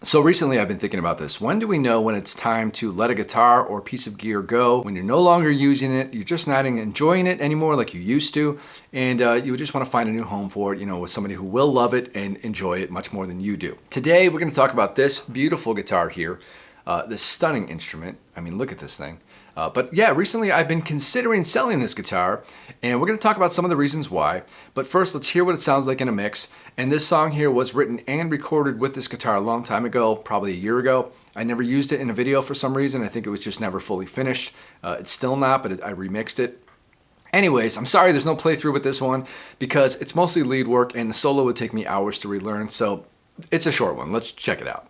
So recently I've been thinking about this. When do we know when it's time to let a guitar or piece of gear go? When you're no longer using it, you're just not enjoying it anymore like you used to, and you just want to find a new home for it, with somebody who will love it and enjoy it much more than you do. Today we're going to talk about this beautiful guitar here, this stunning instrument. I mean, look at this thing. But yeah, recently I've been considering selling this guitar, and we're going to talk about some of the reasons why. But first, let's hear what it sounds like in a mix. And this song here was written and recorded with this guitar a long time ago, probably a year ago. I never used it in a video for some reason. I think it was just never fully finished. It's still not, but I remixed it. Anyways, I'm sorry there's no playthrough with this one because it's mostly lead work and the solo would take me hours to relearn. So it's a short one. Let's check it out.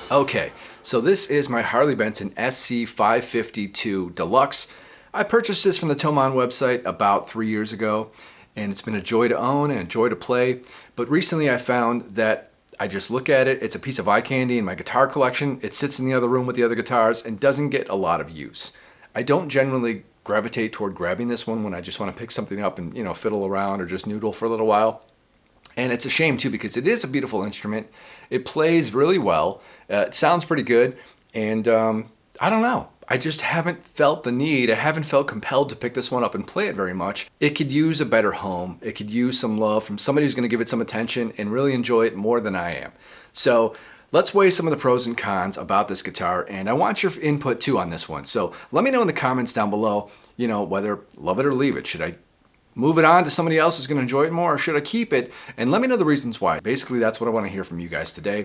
Okay, so this is my Harley Benton SC552 Deluxe. I purchased this from the Thomann website about 3 years ago, and it's been a joy to own and a joy to play. But recently I found that I just look at it, it's a piece of eye candy in my guitar collection. It sits in the other room with the other guitars and doesn't get a lot of use. I don't generally gravitate toward grabbing this one when I just want to pick something up and, fiddle around or just noodle for a little while. And it's a shame too because it is a beautiful instrument. It plays really well. It sounds pretty good. And I don't know. I just haven't felt the need. I haven't felt compelled to pick this one up and play it very much. It could use a better home. It could use some love from somebody who's going to give it some attention and really enjoy it more than I am. So let's weigh some of the pros and cons about this guitar. And I want your input too on this one. So let me know in the comments down below, whether love it or leave it. Should I move it on to somebody else who's going to enjoy it more, or should I keep it? And let me know the reasons why. Basically, that's what I want to hear from you guys today.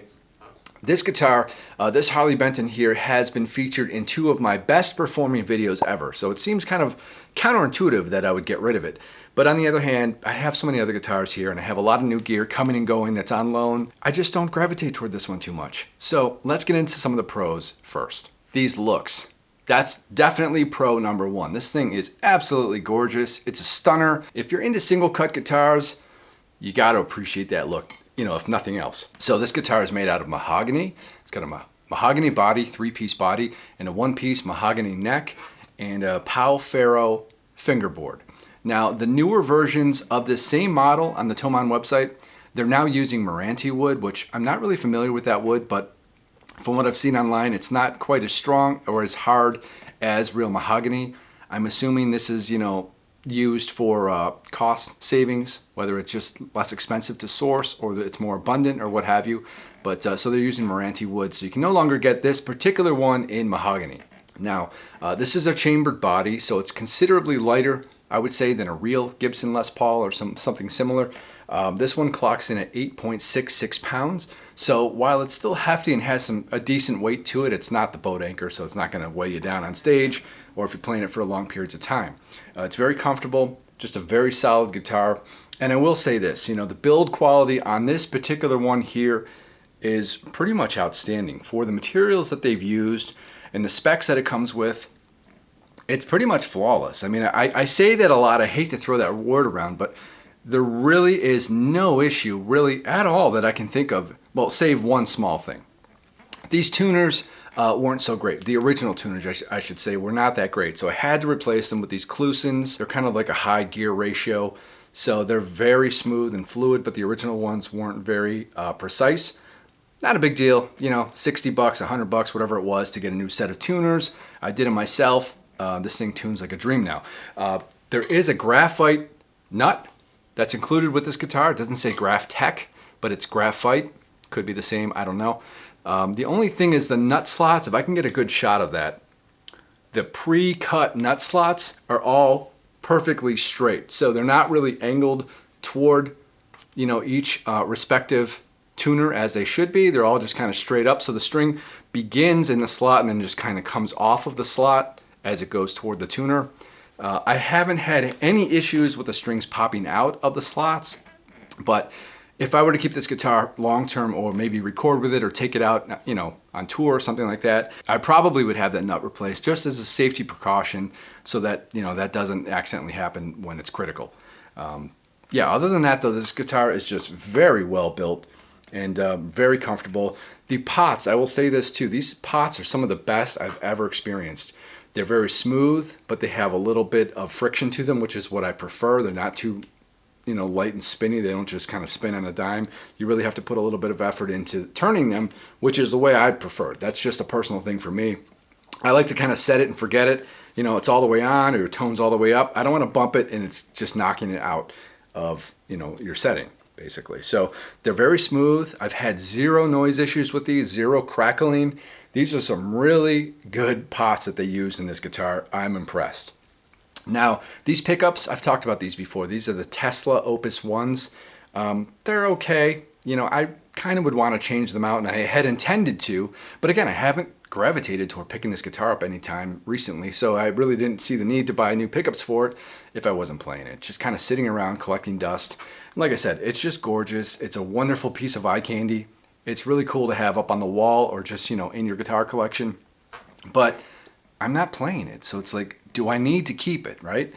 This guitar, this Harley Benton here, has been featured in 2 of my best performing videos ever. So it seems kind of counterintuitive that I would get rid of it. But on the other hand, I have so many other guitars here and I have a lot of new gear coming and going that's on loan. I just don't gravitate toward this one too much. So let's get into some of the pros first. These looks. That's definitely pro number 1. This thing is absolutely gorgeous. It's a stunner. If you're into single cut guitars, you got to appreciate that look, if nothing else. So this guitar is made out of mahogany. It's got a mahogany body, 3-piece body, and a 1-piece mahogany neck, and a Pau Ferro fingerboard. Now, the newer versions of this same model on the Thomann website, they're now using Meranti wood, which I'm not really familiar with that wood, but from what I've seen online, it's not quite as strong or as hard as real mahogany. I'm assuming this is, used for cost savings, whether it's just less expensive to source or it's more abundant or what have you. But so they're using Meranti wood, so you can no longer get this particular one in mahogany. Now, this is a chambered body, so it's considerably lighter, I would say, than a real Gibson Les Paul or something similar. This one clocks in at 8.66 pounds. So while it's still hefty and has a decent weight to it, it's not the boat anchor, so it's not going to weigh you down on stage or if you're playing it for long periods of time. It's very comfortable, just a very solid guitar. And I will say this, the build quality on this particular one here is pretty much outstanding. For the materials that they've used and the specs that it comes with, it's pretty much flawless. I mean, I say that a lot. I hate to throw that word around, but there really is no issue really at all that I can think of, well, save one small thing. These tuners weren't so great. The original tuners, I should say, were not that great. So I had to replace them with these Klusons. They're kind of like a high gear ratio. So they're very smooth and fluid, but the original ones weren't very precise. Not a big deal, you know, 60 bucks, 100 bucks, whatever it was to get a new set of tuners. I did it myself. This thing tunes like a dream now. There is a graphite nut that's included with this guitar. It doesn't say Graph Tech, but it's graphite. Could be the same, I don't know. The only thing is the nut slots, if I can get a good shot of that, the pre-cut nut slots are all perfectly straight. So they're not really angled toward, you know, each respective tuner as they should be. They're all just kind of straight up. So the string begins in the slot and then just kind of comes off of the slot as it goes toward the tuner. I haven't had any issues with the strings popping out of the slots, but if I were to keep this guitar long term or maybe record with it or take it out, you know, on tour or something like that, I probably would have that nut replaced just as a safety precaution so that, you know, that doesn't accidentally happen when it's critical. Yeah, other than that though, this guitar is just very well built and very comfortable. The pots, I will say this too, these pots are some of the best I've ever experienced. They're very smooth, but they have a little bit of friction to them, which is what I prefer. They're not too, you know, light and spinny. They don't just kind of spin on a dime. You really have to put a little bit of effort into turning them, which is the way I prefer. That's just a personal thing for me. I like to kind of set it and forget it. You know, it's all the way on or your tone's all the way up. I don't want to bump it and it's just knocking it out of, you know, your setting, basically. So they're very smooth. I've had zero noise issues with these, zero crackling. These are some really good pots that they use in this guitar. I'm impressed. Now, these pickups, I've talked about these before. These are the Tesla Opus 1s. They're okay. You know, I kind of would want to change them out, and I had intended to. But again, I haven't gravitated toward picking this guitar up anytime recently, so I really didn't see the need to buy new pickups for it if I wasn't playing it. Just kind of sitting around collecting dust. And like I said, it's just gorgeous. It's a wonderful piece of eye candy. It's really cool to have up on the wall or just, you know, in your guitar collection. But I'm not playing it, so it's like, do I need to keep it, right?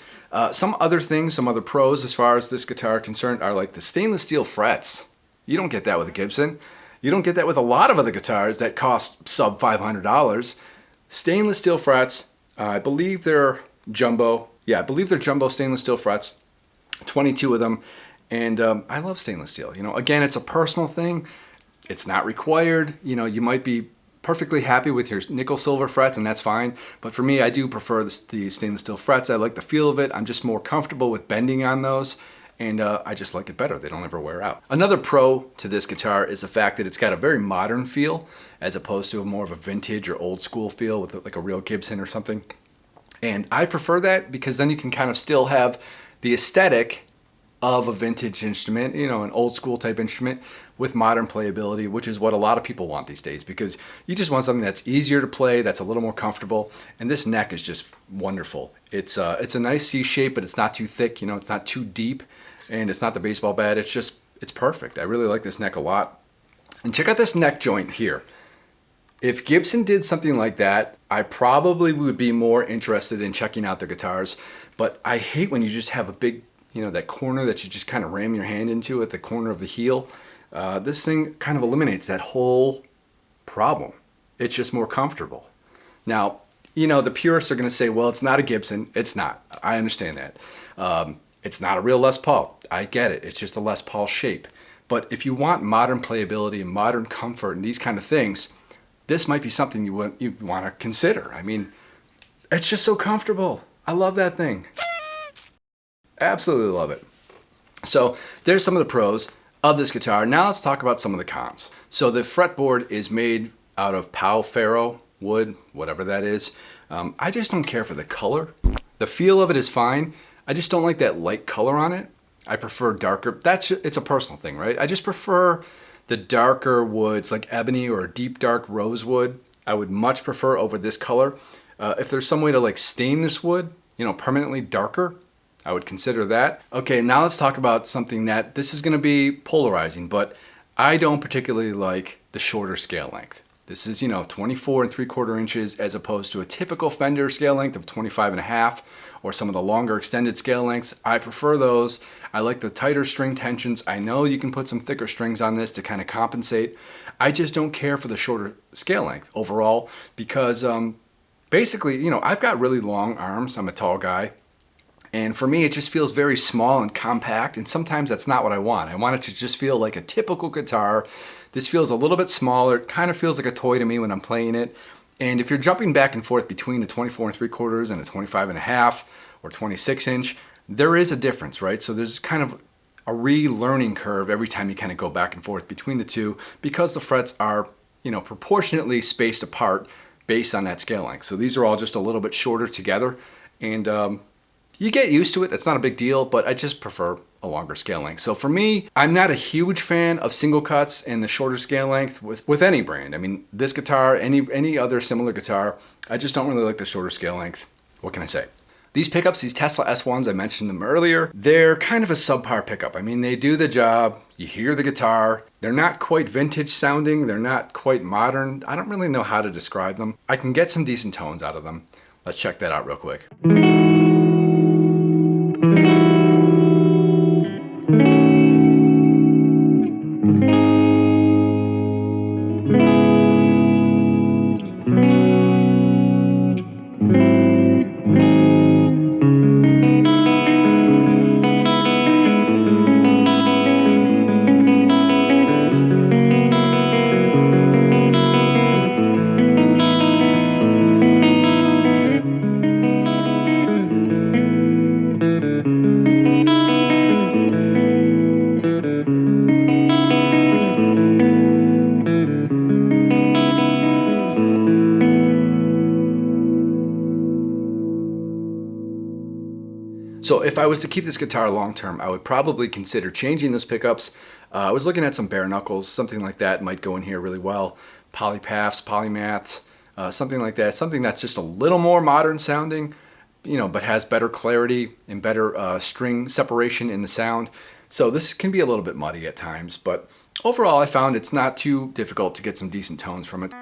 Some other things, some other pros as far as this guitar are concerned are like the stainless steel frets. You don't get that with a Gibson. You don't get that with a lot of other guitars that cost sub $500. Stainless steel frets, I believe they're jumbo. Yeah, I believe they're jumbo stainless steel frets, 22 of them. And I love stainless steel. You know, again, it's a personal thing. It's not required. You know, you might be perfectly happy with your nickel silver frets and that's fine. But for me, I do prefer the stainless steel frets. I like the feel of it. I'm just more comfortable with bending on those. And I just like it better. They don't ever wear out. Another pro to this guitar is the fact that it's got a very modern feel as opposed to more of a vintage or old school feel with like a real Gibson or something. And I prefer that because then you can kind of still have the aesthetic of a vintage instrument, you know, an old school type instrument with modern playability, which is what a lot of people want these days because you just want something that's easier to play, that's a little more comfortable. And this neck is just wonderful. It's a nice C shape, but it's not too thick, you know, it's not too deep and it's not the baseball bat. It's perfect. I really like this neck a lot. And check out this neck joint here. If Gibson did something like that, I probably would be more interested in checking out their guitars, but I hate when you just have a big, you know, that corner that you just kind of ram your hand into at the corner of the heel. This thing kind of eliminates that whole problem. It's just more comfortable. Now, you know, the purists are going to say, well, it's not a Gibson. It's not. I understand that. It's not a real Les Paul. I get it. It's just a Les Paul shape. But if you want modern playability and modern comfort and these kind of things, this might be something you want to consider. I mean, it's just so comfortable. I love that thing. Absolutely love it. So there's some of the pros of this guitar. Now let's talk about some of the cons. So the fretboard is made out of Pau Ferro wood, whatever that is. I just don't care for the color. The feel of it is fine. I just don't like that light color on it. I prefer darker. It's a personal thing, right? I just prefer the darker woods like ebony or a deep dark rosewood. I would much prefer over this color. If there's some way to like stain this wood, you know, permanently darker, I would consider that. Okay, now let's talk about something that this is going to be polarizing, but I don't particularly like the shorter scale length. This is, you know, 24 3/4 inches as opposed to a typical Fender scale length of 25.5 or some of the longer extended scale lengths. I prefer those. I like the tighter string tensions. I know you can put some thicker strings on this to kind of compensate. I just don't care for the shorter scale length overall because basically, you know, I've got really long arms. I'm a tall guy. And for me, it just feels very small and compact, and sometimes that's not what I want. I want it to just feel like a typical guitar. This feels a little bit smaller. It kind of feels like a toy to me when I'm playing it. And if you're jumping back and forth between a 24 3/4 and a 25 1/2 or 26 inch, there is a difference, right? So there's kind of a relearning curve every time you kind of go back and forth between the two because the frets are, you know, proportionately spaced apart based on that scale length. So these are all just a little bit shorter together, and you get used to it. That's not a big deal, but I just prefer a longer scale length. So for me, I'm not a huge fan of single cuts and the shorter scale length with any brand. I mean, this guitar, any other similar guitar, I just don't really like the shorter scale length. What can I say? These pickups, these Tesla S1s, I mentioned them earlier, they're kind of a subpar pickup. I mean, they do the job. You hear the guitar. They're not quite vintage sounding. They're not quite modern. I don't really know how to describe them. I can get some decent tones out of them. Let's check that out real quick. So if I was to keep this guitar long term, I would probably consider changing those pickups. I was looking at some bare knuckles, something like that might go in here really well. Polypaths, polymaths, something like that. Something that's just a little more modern sounding, you know, but has better clarity and better string separation in the sound. So this can be a little bit muddy at times, but overall I found it's not too difficult to get some decent tones from it.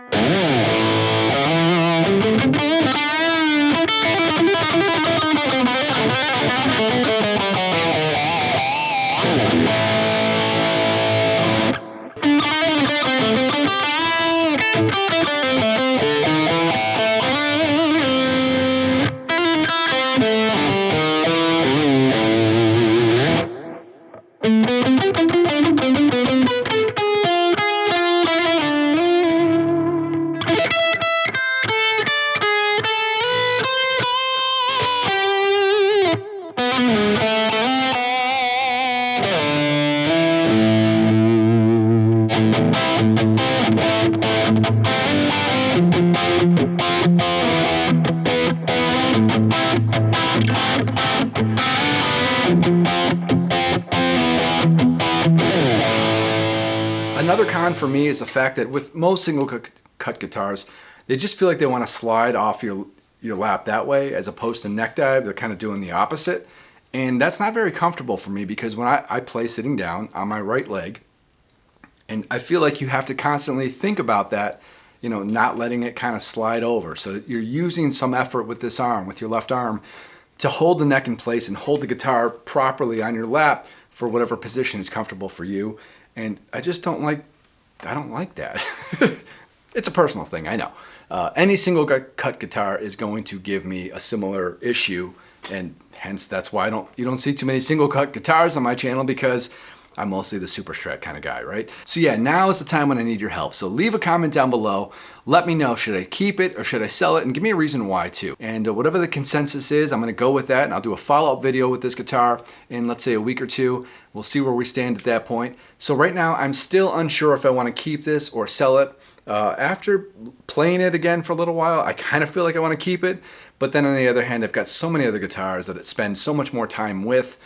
Another con for me is the fact that with most single cut guitars, they just feel like they want to slide off your lap that way as opposed to neck dive. They're kind of doing the opposite. And that's not very comfortable for me because when I play sitting down on my right leg, and I feel like you have to constantly think about that, you know, not letting it kind of slide over. So you're using some effort with this arm, with your left arm, to hold the neck in place and hold the guitar properly on your lap for whatever position is comfortable for you. And I just don't like that. It's a personal thing, I know. Any single cut guitar is going to give me a similar issue, and hence that's why you don't see too many single cut guitars on my channel, because I'm mostly the super strat kind of guy, right? So yeah, now is the time when I need your help. So leave a comment down below. Let me know, should I keep it or should I sell it? And give me a reason why too. And whatever the consensus is, I'm gonna go with that, and I'll do a follow-up video with this guitar in, let's say, a week or two. We'll see where we stand at that point. So right now, I'm still unsure if I wanna keep this or sell it. After playing it again for a little while, I kind of feel like I wanna keep it. But then on the other hand, I've got so many other guitars that I spend so much more time with.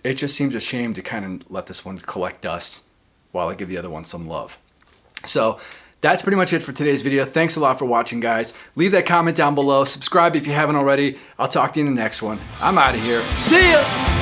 It just seems a shame to kind of let this one collect dust while I give the other one some love. So that's pretty much it for today's video. Thanks a lot for watching, guys. Leave that comment down below. Subscribe if you haven't already. I'll talk to you in the next one. I'm out of here. See ya!